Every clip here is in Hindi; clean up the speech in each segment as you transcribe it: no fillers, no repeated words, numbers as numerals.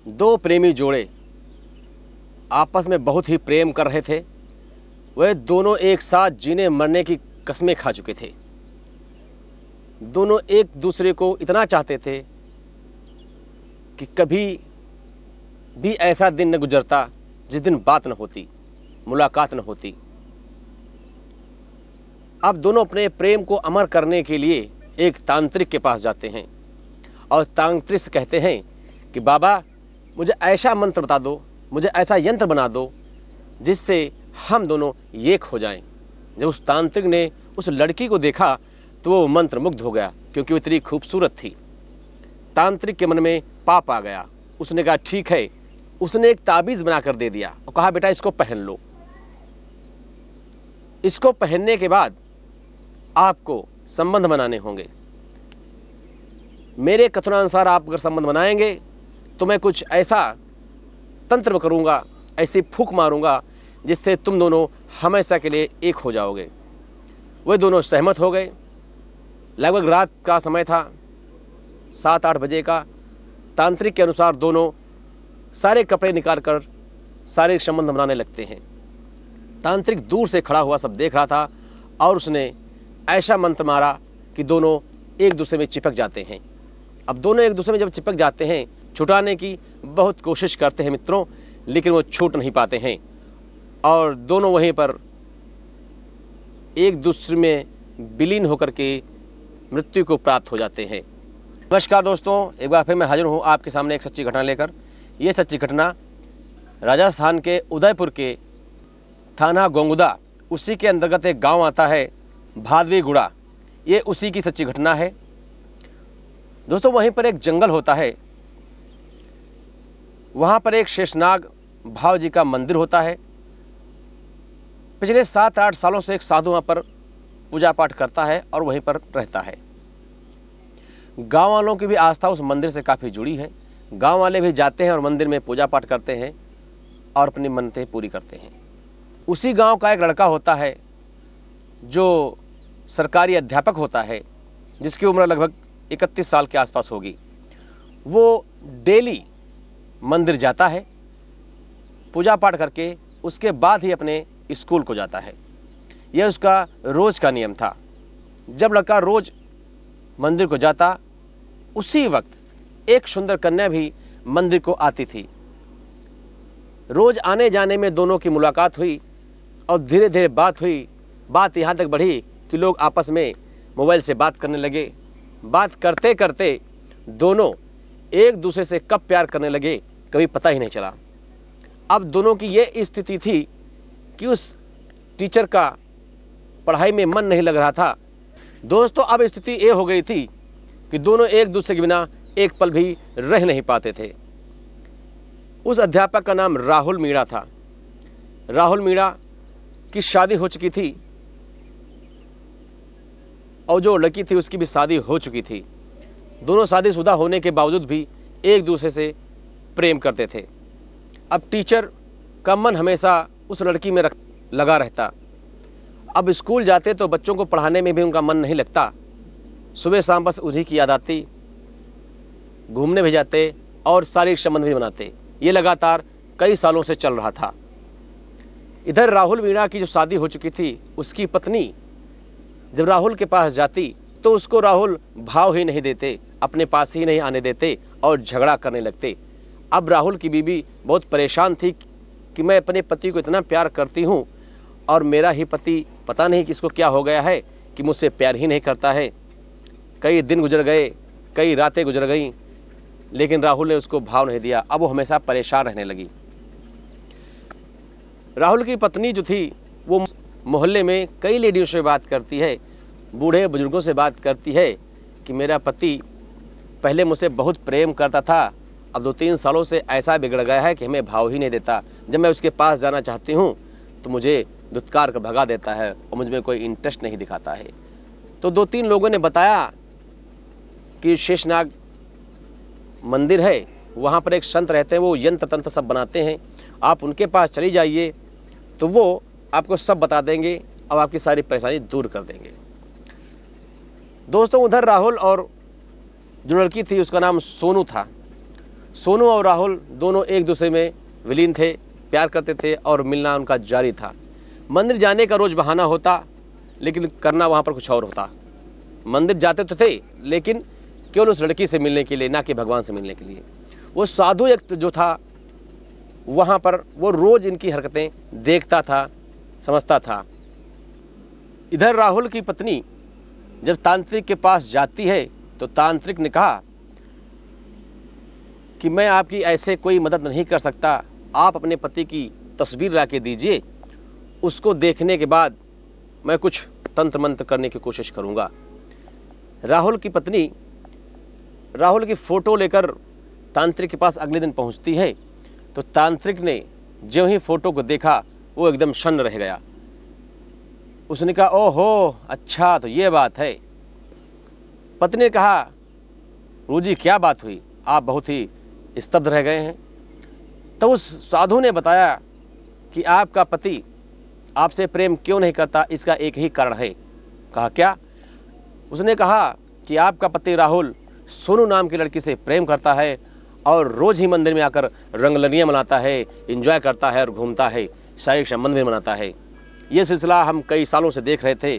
दो प्रेमी जोड़े आपस में बहुत ही प्रेम कर रहे थे। वह दोनों एक साथ जीने मरने की कस्में खा चुके थे। दोनों एक दूसरे को इतना चाहते थे कि कभी भी ऐसा दिन न गुजरता जिस दिन बात न होती, मुलाकात न होती। अब दोनों अपने प्रेम को अमर करने के लिए एक तांत्रिक के पास जाते हैं और तांत्रिक से कहते हैं कि बाबा, मुझे ऐसा मंत्र बता दो, मुझे ऐसा यंत्र बना दो जिससे हम दोनों एक हो जाएं। जब उस तांत्रिक ने उस लड़की को देखा तो वो मंत्र मुग्ध हो गया, क्योंकि वो इतनी खूबसूरत थी। तांत्रिक के मन में पाप आ गया। उसने कहा ठीक है। उसने एक ताबीज़ बनाकर दे दिया और कहा बेटा इसको पहन लो। इसको पहनने के बाद आपको संबंध बनाने होंगे। मेरे कथनानुसार आप अगर संबंध बनाएंगे तो मैं कुछ ऐसा तंत्र करूंगा, ऐसी फूंक मारूंगा जिससे तुम दोनों हमेशा के लिए एक हो जाओगे। वे दोनों सहमत हो गए। लगभग रात का समय था, 7-8 बजे का। तांत्रिक के अनुसार दोनों सारे कपड़े निकाल कर शारीरिक संबंध बनाने लगते हैं। तांत्रिक दूर से खड़ा हुआ सब देख रहा था और उसने ऐसा मंत्र मारा कि दोनों एक दूसरे में चिपक जाते हैं। अब दोनों एक दूसरे में जब चिपक जाते हैं, छुटाने की बहुत कोशिश करते हैं मित्रों, लेकिन वो छूट नहीं पाते हैं और दोनों वहीं पर एक दूसरे में विलीन होकर के मृत्यु को प्राप्त हो जाते हैं। नमस्कार दोस्तों, एक बार फिर मैं हाजिर हूँ आपके सामने एक सच्ची घटना लेकर। ये सच्ची घटना राजस्थान के उदयपुर के थाना गोंगुदा, उसी के अंतर्गत एक गांव आता है भादवीगुड़ा। ये उसी की सच्ची घटना है दोस्तों। वहीं पर एक जंगल होता है, वहाँ पर एक शेषनाग भाव जी का मंदिर होता है। पिछले 7-8 सालों से एक साधु वहाँ पर पूजा पाठ करता है और वहीं पर रहता है। गांव वालों की भी आस्था उस मंदिर से काफ़ी जुड़ी है। गांव वाले भी जाते हैं और मंदिर में पूजा पाठ करते हैं और अपनी मन्नतें पूरी करते हैं। उसी गांव का एक लड़का होता है जो सरकारी अध्यापक होता है, जिसकी उम्र लगभग 31 साल के आसपास होगी। वो डेली मंदिर जाता है, पूजा पाठ करके उसके बाद ही अपने स्कूल को जाता है। यह उसका रोज़ का नियम था। जब लड़का रोज़ मंदिर को जाता, उसी वक्त एक सुंदर कन्या भी मंदिर को आती थी। रोज़ आने जाने में दोनों की मुलाकात हुई और धीरे धीरे बात हुई। बात यहाँ तक बढ़ी कि लोग आपस में मोबाइल से बात करने लगे। बात करते करते दोनों एक दूसरे से कब प्यार करने लगे कभी पता ही नहीं चला। अब दोनों की ये स्थिति थी कि उस टीचर का पढ़ाई में मन नहीं लग रहा था। दोस्तों, अब स्थिति ये हो गई थी कि दोनों एक दूसरे के बिना एक पल भी रह नहीं पाते थे। उस अध्यापक का नाम राहुल मीणा था। राहुल मीणा की शादी हो चुकी थी और जो लड़की थी उसकी भी शादी हो चुकी थी। दोनों शादीशुदा होने के बावजूद भी एक दूसरे से प्रेम करते थे। अब टीचर का मन हमेशा उस लड़की में लगा रहता। अब स्कूल जाते तो बच्चों को पढ़ाने में भी उनका मन नहीं लगता। सुबह शाम बस उन्हीं की याद आती। घूमने भी जाते और शारीरिक संबंध भी बनाते। ये लगातार कई सालों से चल रहा था। इधर राहुल मीणा की जो शादी हो चुकी थी, उसकी पत्नी जब राहुल के पास जाती तो उसको राहुल भाव ही नहीं देते, अपने पास ही नहीं आने देते और झगड़ा करने लगते। अब राहुल की बीवी बहुत परेशान थी कि मैं अपने पति को इतना प्यार करती हूँ और मेरा ही पति पता नहीं कि इसको क्या हो गया है कि मुझसे प्यार ही नहीं करता है। कई दिन गुजर गए, कई रातें गुजर गईं, लेकिन राहुल ने उसको भाव नहीं दिया। अब वो हमेशा परेशान रहने लगी। राहुल की पत्नी जो थी वो मोहल्ले में कई लेडियों से बात करती है, बूढ़े बुजुर्गों से बात करती है कि मेरा पति पहले मुझसे बहुत प्रेम करता था, अब 2-3 सालों से ऐसा बिगड़ गया है कि हमें भाव ही नहीं देता। जब मैं उसके पास जाना चाहती हूँ तो मुझे धुतकार कर भगा देता है और मुझ में कोई इंटरेस्ट नहीं दिखाता है। तो 2-3 लोगों ने बताया कि शेषनाग मंदिर है, वहाँ पर एक संत रहते हैं, वो यंत्र तंत्र सब बनाते हैं, आप उनके पास चली जाइए तो वो आपको सब बता देंगे और आपकी सारी परेशानी दूर कर देंगे। दोस्तों, उधर राहुल और जो लड़की थी उसका नाम सोनू था। सोनू और राहुल दोनों एक दूसरे में विलीन थे, प्यार करते थे और मिलना उनका जारी था। मंदिर जाने का रोज़ बहाना होता, लेकिन करना वहाँ पर कुछ और होता। मंदिर जाते तो थे, लेकिन केवल उस लड़की से मिलने के लिए, ना कि भगवान से मिलने के लिए। वो साधु एक जो था वहाँ पर, वो रोज़ इनकी हरकतें देखता था, समझता था। इधर राहुल की पत्नी जब तांत्रिक के पास जाती है तो तांत्रिक ने कहा कि मैं आपकी ऐसे कोई मदद नहीं कर सकता, आप अपने पति की तस्वीर ला के दीजिए, उसको देखने के बाद मैं कुछ तंत्र मंत्र करने की कोशिश करूँगा। राहुल की पत्नी राहुल की फ़ोटो लेकर तांत्रिक के पास अगले दिन पहुँचती है, तो तांत्रिक ने जो ही फ़ोटो को देखा वो एकदम शन्न रह गया। उसने कहा, ओहो अच्छा तो ये बात है। पत्नी ने कहा, रूजी क्या बात हुई, आप बहुत ही स्तब्ध रह गए हैं। तो उस साधु ने बताया कि आपका पति आपसे प्रेम क्यों नहीं करता, इसका एक ही कारण है। कहा क्या? उसने कहा कि आपका पति राहुल सोनू नाम की लड़की से प्रेम करता है और रोज़ ही मंदिर में आकर रंगलनियाँ मनाता है, एंजॉय करता है और घूमता है, शारीरिक संबंध भी मनाता है। ये सिलसिला हम कई सालों से देख रहे थे,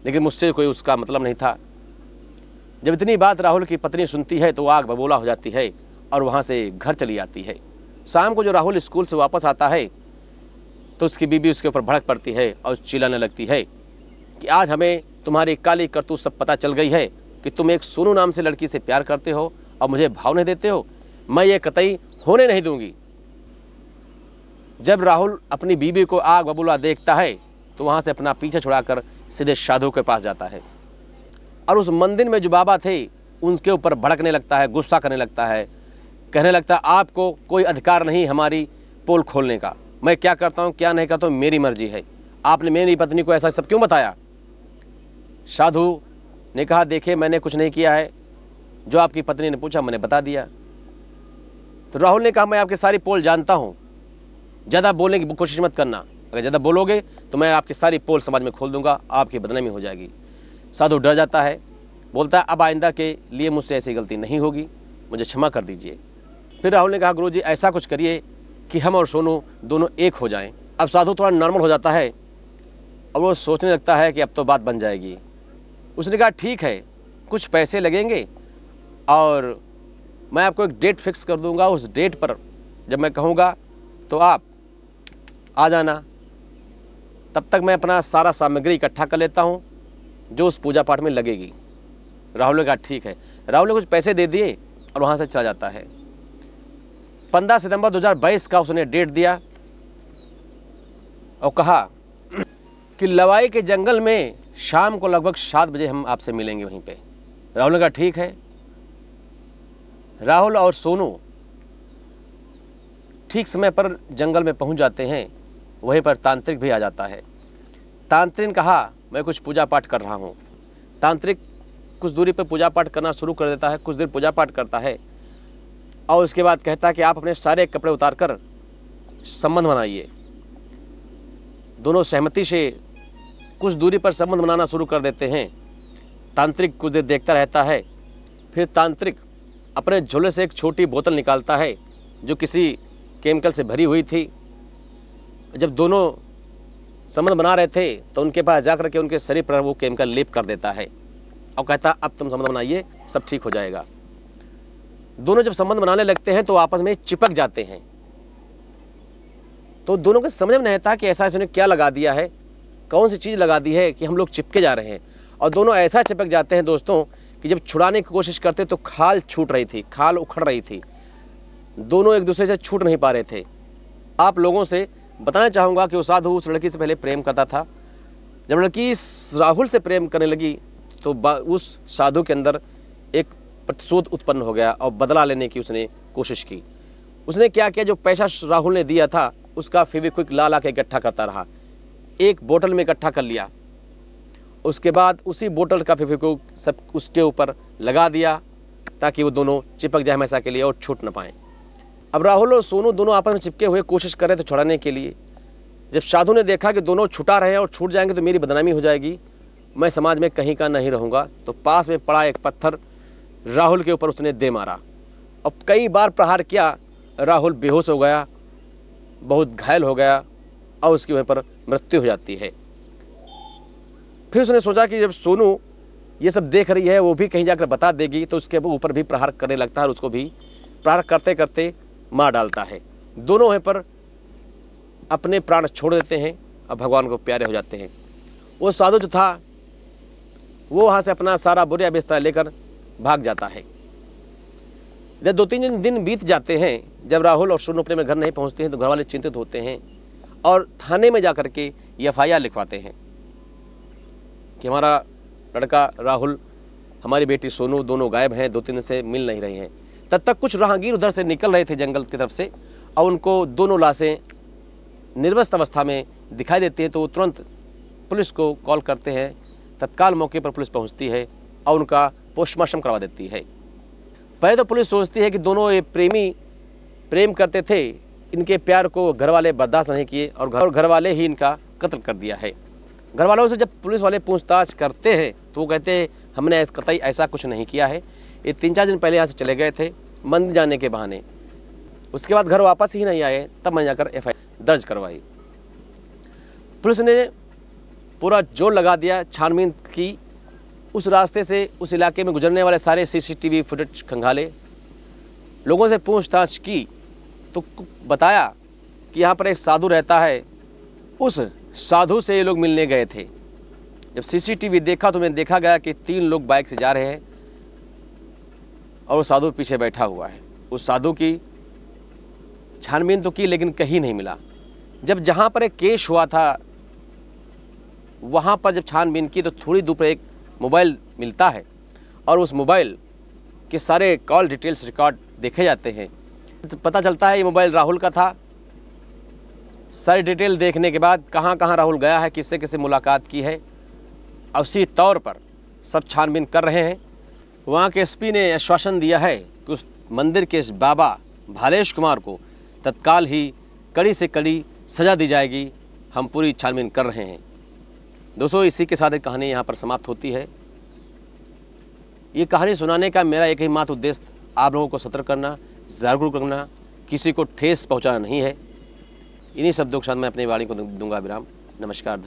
लेकिन मुझसे कोई उसका मतलब नहीं था। जब इतनी बात राहुल की पत्नी सुनती है तो आग बबूला हो जाती है और वहाँ से घर चली आती है। शाम को जो राहुल स्कूल से वापस आता है तो उसकी बीबी उसके ऊपर भड़क पड़ती है और चिल्लाने लगती है कि आज हमें तुम्हारी काली करतूत सब पता चल गई है कि तुम एक सोनू नाम से लड़की से प्यार करते हो और मुझे भाव नहीं देते हो। मैं ये कतई होने नहीं दूंगी। जब राहुल अपनी बीबी को आग बबूला देखता है तो वहाँ से अपना पीछे छुड़ाकर सीधे साधु के पास जाता है और उस मंदिर में जो बाबा थे उनके ऊपर भड़कने लगता है, गुस्सा करने लगता है, कहने लगता है आपको कोई अधिकार नहीं हमारी पोल खोलने का। मैं क्या करता हूँ क्या नहीं करता हूँ मेरी मर्जी है, आपने मेरी पत्नी को ऐसा सब क्यों बताया? साधु ने कहा, देखिए मैंने कुछ नहीं किया है, जो आपकी पत्नी ने पूछा मैंने बता दिया। तो राहुल ने कहा, मैं आपकी सारी पोल जानता हूँ, ज़्यादा बोलने की कोशिश मत करना, अगर ज़्यादा बोलोगे तो मैं आपकी सारी पोल समाज में खोल दूंगा, आपकी बदनामी हो जाएगी। साधु डर जाता है, बोलता है अब आइंदा के लिए मुझसे ऐसी गलती नहीं होगी, मुझे क्षमा कर दीजिए। फिर राहुल ने कहा, गुरुजी ऐसा कुछ करिए कि हम और सोनू दोनों एक हो जाएं। अब साधु थोड़ा नॉर्मल हो जाता है और वो सोचने लगता है कि अब तो बात बन जाएगी। उसने कहा ठीक है, कुछ पैसे लगेंगे और मैं आपको एक डेट फिक्स कर दूंगा, उस डेट पर जब मैं कहूँगा तो आप आ जाना। तब तक मैं अपना सारा सामग्री इकट्ठा कर लेता हूँ जो उस पूजा पाठ में लगेगी। राहुल ने कहा ठीक है। राहुल ने कुछ पैसे दे दिए और वहाँ से चला जाता है। 15 सितंबर 2022 का उसने डेट दिया और कहा कि लवाई के जंगल में शाम को लगभग 7 बजे हम आपसे मिलेंगे वहीं पे। राहुल ने कहा ठीक है। राहुल और सोनू ठीक समय पर जंगल में पहुंच जाते हैं। वहीं पर तांत्रिक भी आ जाता है। तांत्रिक ने कहा मैं कुछ पूजा पाठ कर रहा हूं। तांत्रिक कुछ दूरी पर पूजा पाठ करना शुरू कर देता है, कुछ देर पूजा पाठ करता है और उसके बाद कहता है कि आप अपने सारे कपड़े उतारकर संबंध बनाइए। दोनों सहमति से कुछ दूरी पर संबंध बनाना शुरू कर देते हैं। तांत्रिक कुछ देर देखता रहता है, फिर तांत्रिक अपने झोले से एक छोटी बोतल निकालता है जो किसी केमिकल से भरी हुई थी। जब दोनों संबंध बना रहे थे तो उनके पास जाकर के उनके शरीर पर वो केमिकल लेप कर देता है और कहता अब तुम संबंध बनाइए, सब ठीक हो जाएगा। दोनों जब संबंध बनाने लगते हैं तो आपस में चिपक जाते हैं। तो दोनों को समझ में नहीं आता कि ऐसा इसने क्या लगा दिया है, कौन सी चीज़ लगा दी है कि हम लोग चिपके जा रहे हैं। और दोनों ऐसा चिपक जाते हैं दोस्तों कि जब छुड़ाने की कोशिश करते तो खाल छूट रही थी, खाल उखड़ रही थी। दोनों एक दूसरे से छूट नहीं पा रहे थे। आप लोगों से बताना चाहूँगा कि वो साधु उस लड़की से पहले प्रेम करता था। जब लड़की इस राहुल से प्रेम करने लगी तो उस साधु के अंदर एक प्रतिशोध उत्पन्न हो गया और बदला लेने की उसने कोशिश की। उसने क्या किया, जो पैसा राहुल ने दिया था उसका फेविक्विक ला के इकट्ठा करता रहा, एक बोतल में इकट्ठा कर लिया। उसके बाद उसी बोतल का फेविक्विक सब उसके ऊपर लगा दिया ताकि वो दोनों चिपक जाए हमेशा के लिए और छूट न पाएँ। अब राहुल और सोनू दोनों आपस में चिपके हुए कोशिश कर रहे थे छुड़ाने के लिए। जब साधु ने देखा कि दोनों छुटा रहे हैं और छूट जाएंगे तो मेरी बदनामी हो जाएगी, मैं समाज में कहीं का नहीं रहूँगा, तो पास में पड़ा एक पत्थर राहुल के ऊपर उसने दे मारा और कई बार प्रहार किया। राहुल बेहोश हो गया, बहुत घायल हो गया और उसकी वहीं पर मृत्यु हो जाती है। फिर उसने सोचा कि जब सोनू ये सब देख रही है, वो भी कहीं जाकर बता देगी तो उसके ऊपर भी प्रहार करने लगता है और उसको भी प्रहार करते करते मार डालता है। दोनों वहीं पर अपने प्राण छोड़ देते हैं और भगवान को प्यारे हो जाते हैं। वो साधु जो था वो वहाँ से अपना सारा बोरिया बिस्तर लेकर भाग जाता है। जब 2-3 दिन बीत जाते हैं, जब राहुल और सोनू अपने घर नहीं पहुँचते हैं तो घर वाले चिंतित होते हैं और थाने में जाकर के FIR लिखवाते हैं कि हमारा लड़का राहुल, हमारी बेटी सोनू दोनों गायब हैं, 2-3 दिन से मिल नहीं रहे हैं। तब तक कुछ राहगीर उधर से निकल रहे थे जंगल की तरफ से और उनको दोनों लाशें निर्वस्त अवस्था में दिखाई देती हैं, तो वो तुरंत पुलिस को कॉल करते हैं। तत्काल मौके पर पुलिस पहुंचती है और उनका पोस्टमार्टम करवा देती है। पहले तो पुलिस सोचती है कि दोनों ये प्रेम करते थे, इनके प्यार को घर वाले बर्दाश्त नहीं किए और घर वाले ही इनका कत्ल कर दिया है। घर वालों से जब पुलिस वाले पूछताछ करते हैं तो वो कहते हैं हमने कतई ऐसा कुछ नहीं किया है। ये 3-4 दिन पहले यहाँ से चले गए थे मंदिर जाने के बहाने, उसके बाद घर वापस ही नहीं आए, तब मैंने जाकर FIR दर्ज करवाई। पुलिस ने पूरा जोर लगा दिया, छानबीन की, उस रास्ते से उस इलाके में गुजरने वाले सारे CCTV फुटेज खंगाले, लोगों से पूछताछ की तो बताया कि यहाँ पर एक साधु रहता है, उस साधु से ये लोग मिलने गए थे। जब CCTV देखा तो मैंने देखा गया कि 3 लोग बाइक से जा रहे हैं और वो साधु पीछे बैठा हुआ है। उस साधु की छानबीन तो की लेकिन कहीं नहीं मिला। जब जहाँ पर एक केस हुआ था वहाँ पर जब छानबीन की तो थोड़ी दूर पर एक मोबाइल मिलता है और उस मोबाइल के सारे कॉल डिटेल्स रिकॉर्ड देखे जाते हैं। तो पता चलता है ये मोबाइल राहुल का था। सारी डिटेल देखने के बाद कहाँ कहाँ राहुल गया है, किससे किससे मुलाकात की है, उसी तौर पर सब छानबीन कर रहे हैं। वहाँ के SP ने आश्वासन दिया है कि उस मंदिर के बाबा भालेश कुमार को तत्काल ही कड़ी से कड़ी सज़ा दी जाएगी। हम पूरी छानबीन कर रहे हैं। दोस्तों, इसी के साथ एक कहानी यहाँ पर समाप्त होती है। ये कहानी सुनाने का मेरा एक ही मात्र उद्देश्य आप लोगों को सतर्क करना, जागरूक करना, किसी को ठेस पहुँचाना नहीं है। इन्हीं शब्दों के साथ मैं अपनी वाणी को दूंगा विराम। नमस्कार।